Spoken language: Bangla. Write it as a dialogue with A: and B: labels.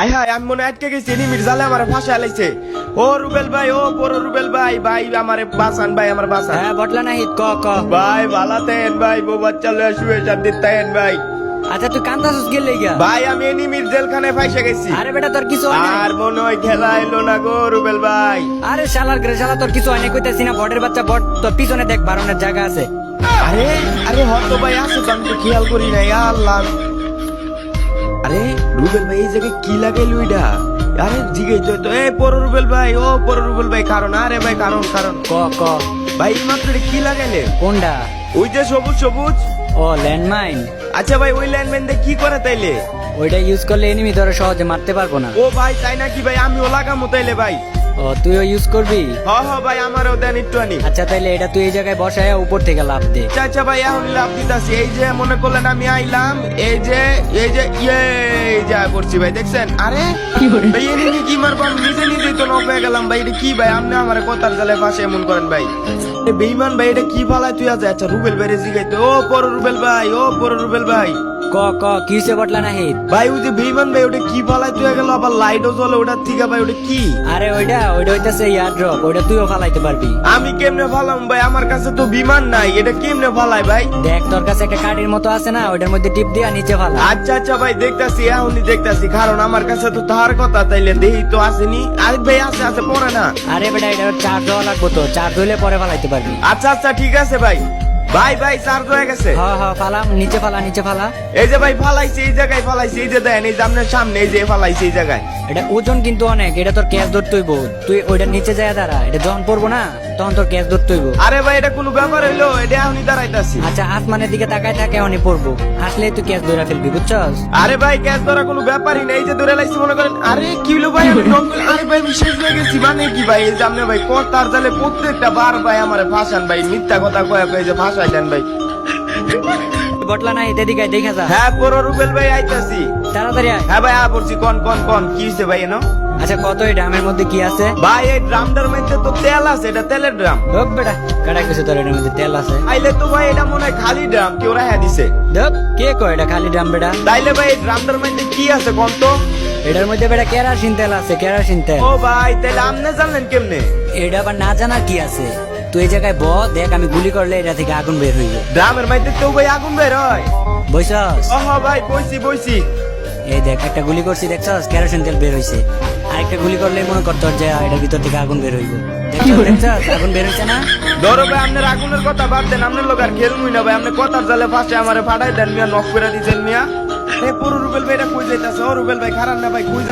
A: আয় হায় আমি মনে আটকে গেছি নিমির জালে আমার ফাঁসা লাইছে। ও রুবেল ভাই, ও বড় রুবেল ভাই, ভাই আমারে বাঁচান, ভাই আমার বাঁচান।
B: হ্যাঁ বটলা না হিত ক ক
A: ভাই ভালাতেন ভাই, বউ বাচ্চা লয়ে শুয়ে শান্তি তাইন ভাই।
B: আচ্ছা তুই কান্দাসুস গেলে গিয়া
A: ভাই আমি নিমির জেলখানে ফাঁসে গেছি।
B: আরে বেটা তোর কিছু হয় না।
A: আর মনে হয় খেলা এলো না গো রুবেল ভাই।
B: আরে শালার ঘরে শালা তোর কিছু হয় না কইতাছি না। বটের বাচ্চা বট, তোর পিছনে দেখ বারণের জায়গা আছে।
A: আরে আরে হতো ভাই আছে তো, আমি তো খেয়াল করি নাই। আল্লাহ, আরে রুবেল ভাই এই জায়গায় কি লাগাইলো এটা? আরে জিগাই তো এ বড় রুবেল ভাই, ও বড় রুবেল ভাই কারণ, আরে ভাই কারণ কারণ
B: ক ক
A: ভাই মাত্র এটা কি লাগাইলে?
B: কোনটা?
A: ওই যে সবুজ সবুজ।
B: ও ল্যান্ডমাইন।
A: আচ্ছা ভাই ওই ল্যান্ডম্যান দিয়ে কি করে তাইলে?
B: ওইটা ইউজ করলে এনিমি ধরে সহজে মারতে পারবো না।
A: ও ভাই তাই নাকি ভাই, আমিও লাগামো তাইলে ভাই।
B: ও তুইও ইউজ করবি?
A: হ হ ভাই আমারও দেন একটু আনি।
B: আচ্ছা তাইলে এটা তুই এই জায়গাায় বসায় উপর থেকে লাফ দে।
A: আচ্ছা আচ্ছা ভাই এখন লাভ দিতাছি। এই যে মনে করলেন আমি আইলাম, এই যে ইয়ে যা করছি ভাই দেখছেন। আরে ভাই এনিমি কি মারবো, আমি নিজে নিজেই তো নক হয়ে গেলাম ভাই। এটা কি ভাই, আপনি আমার কথার জালে ফাঁসে এমন করেন ভাই? বেইমান ভাই এটা কি ফালায় তুই আছে? আচ্ছা রুবেল ভাই রে জিগাইতে, ও বড় রুবেল ভাই, ও বড় রুবেল ভাই।
B: ক ক কি হইছে বটলা না হিত?
A: ভাই ওই যে বেইমান ভাই ওটা কি ফালায় তুই গেল, আবার লাইটও জ্বলে ওটার থেকে ভাই, ওটা কি?
B: আরে ওইটা হইতাছে ইয়ার ড্রপ, ওইটা তুইও ফালাইতে পারবি।
A: আমি কেমনে ফালাম ভাই, আমার কাছে তো বিমান নাই, এটা কেমনে ফালাই ভাই?
B: দেখ তোর কাছে একটা কাঠির মতো আছে না, ওইটার মধ্যে টিপ দিয়া নিচে ফালা।
A: আচ্ছা আচ্ছা ভাই দেখতাছি, এখনই দেখতাছি, কারণ আমার কাছে তো তার কথা তাইলে দেহি তো আসেনি। আরে ভাই আছে আছে পরে না।
B: আরে বেটা এটা চার্জ দেওয়া লাগবো, তো চার্জ হইলে পরে ফালাইতে পারবি।
A: আচ্ছা আচ্ছা ঠিক আছে ভাই। ভাই ভাই চার্জ হয়ে গেছে।
B: হ্যাঁ হ্যাঁ ফালা, নিচে ফালা নিচে ফালা।
A: এই যে ভাই ফালাইছি, এই জায়গায় ফালাইছি, এই যে দেন এই যে আপনার সামনে, এই যে ফালাইছি এই জায়গায়।
B: এটা ওজন কিন্তু অনেক, এটা তোর ক্যাশ ধরতে হইব। তুই ওইটা নিচে যায় দাঁড়া, এটা যখন পড়বো না তখন তোর ক্যাশ ধরতে হইব।
A: আরে ভাই এটা কোনো ব্যাপার হইলো? এটা এখনই দাঁড়াইতাছি।
B: আচ্ছা আসমানের দিকে তাকায় থাকে, এখনই পড়বো, আসলেই তুই ক্যাশ ধরে ফেলবি, বুঝছস?
A: আরে ভাই গ্যাস ধরা কোনো ব্যাপারই নেই, এই যে ধরে লাইছি মনে করেন। আরে কি হলো ভাই, আমি আরে ভাই আমি শেষ হয়ে গেছি। মানে কি ভাই এই যে আপনি ভাই কথার জালে প্রত্যেকটা বার ভাই আমারে ফাঁসান ভাই, মিথ্যা কথা কয়ে কয়ে যে ফাঁসাই দেন ভাই।
B: বটলা নাই এদিকে আয়, দেখা যা।
A: হ্যাঁ বড় রুবেল ভাই আইতাছি।
B: তাড়াতাড়ি আয়।
A: হ্যাঁ ভাই পড়ছি, কোন কোন কোন কি হইছে ভাই এনো?
B: আচ্ছা কত এই ড্রামের মধ্যে কি আছে?
A: ভাই এই ড্রামটার মধ্যে তো তেল আছে, এটা তেলের ড্রাম।
B: ঢোক বেটা, কাটা গেছে তোর এটার মধ্যে তেল আছে।
A: আইলে তো ভাই এটা মনে হয় খালি ড্রাম, কেউ রাখা দিছে।
B: ঢোক, কে কয় এটা খালি ড্রাম বেটা?
A: তাইলে ভাই এই ড্রামটার মধ্যে কি আছে কোন তো?
B: এটার মধ্যে বেটা কেরাসিন তেল আছে, কেরাসিন তেল।
A: ও ভাই তাইলে আপনি জানলেন কেমনে?
B: এটা আবার না জানার কি আছে? তুই এই জায়গায় দেখ, আমি গুলি করলে এটা থেকে আগুন বের হইবে।
A: ড্রামের মধ্যে তো ভাই আগুন বের হয়।
B: বুঝছস?
A: ও ভাই বইছি বইছি।
B: এই দেখ একটা গুলি করছি, দেখছস কেরোসিন তেল বের হইছে। আরেকটা গুলি করলে মনে করতো যে এটার ভিতর থেকে আগুন বের হইব। দেখছস আগুন বের হইছে না?
A: ধরো ভাই আপনার আগুনের কথা বাদ দেন, আপনার লোক আর খেলমুই না ভাই। আপনি কথার জালে ফাঁসে আমারে ফাটাই দেন মিয়া, নক করে দিচ্ছেন মিয়া। এই পুরো রুবেল ভাই এটা কই যাইতাছে? ও রুবেল ভাই খারাপ না ভাই, কই